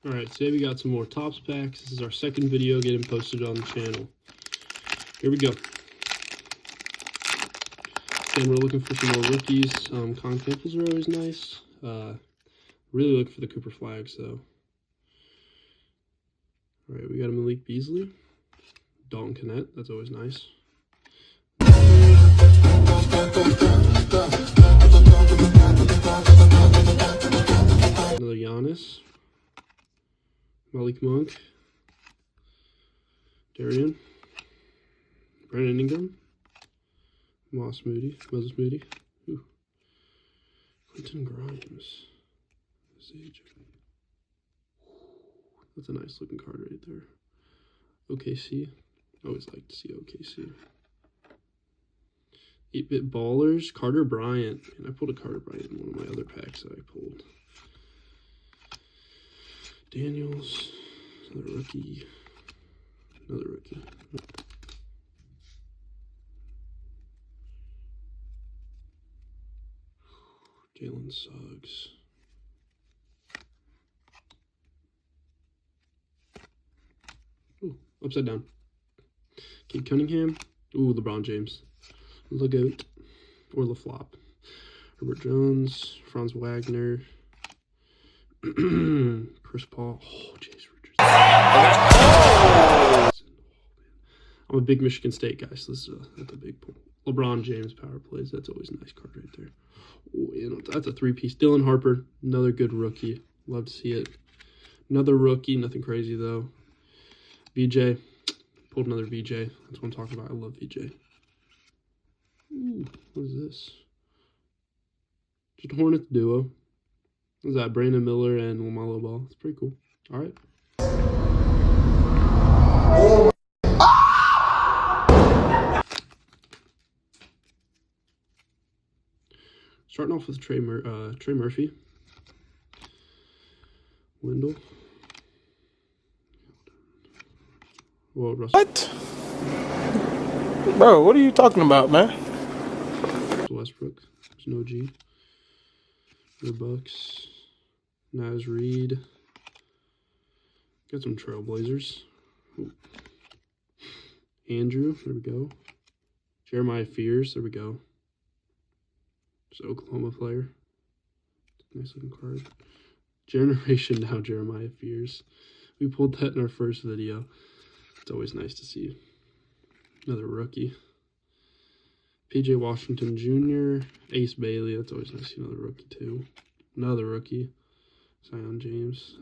Alright, today we got some more Topps packs. This is our second video getting posted on the channel. Here we go. Again, we're looking for some more rookies. Con Campbells are always nice. Really looking for the Cooper Flags, though. Alright, we got a Malik Beasley. Dalton Knecht, that's always nice. Another Giannis. Malik Monk. Darian. Brandon Ingram. Moses Moody. Ooh. Quentin Grimes. That's a nice looking card right there. OKC. Always like to see OKC. 8-bit ballers. Carter Bryant. And I pulled a Carter Bryant in one of my other packs that I pulled. Daniels. Another rookie. Another rookie. Jalen Suggs. Ooh, upside down. Kate Cunningham. Ooh, LeBron James. LeGoat. Or LaFlop. Herbert Jones. Franz Wagner. Chris Paul. Oh, Chase Richards. I'm a big Michigan State guy, so that's a big pull. LeBron James power plays. That's always a nice card right there. Oh, you know, that's a three-piece. Dylan Harper, another good rookie. Love to see it. Another rookie, nothing crazy though. VJ, pulled another VJ. That's what I'm talking about. I love VJ. Ooh, what is this? Just a Hornets duo. What is that? Brandon Miller and LaMelo Ball. It's pretty cool. All right. Starting off with Trey Murphy. Wendell. Whoa, Russell. What? Bro, what are you talking about, man? Westbrook. There's no G. The Bucks. Naz Reid. Got some Trailblazers. Ooh. Andrew. There we go. Jeremiah Fears. There we go. Just Oklahoma player. Nice looking card. Generation Now Jeremiah Fears. We pulled that in our first video. It's always nice to see. Another rookie. PJ Washington Jr. Ace Bailey. That's always nice to see another rookie too. Another rookie. Zion James.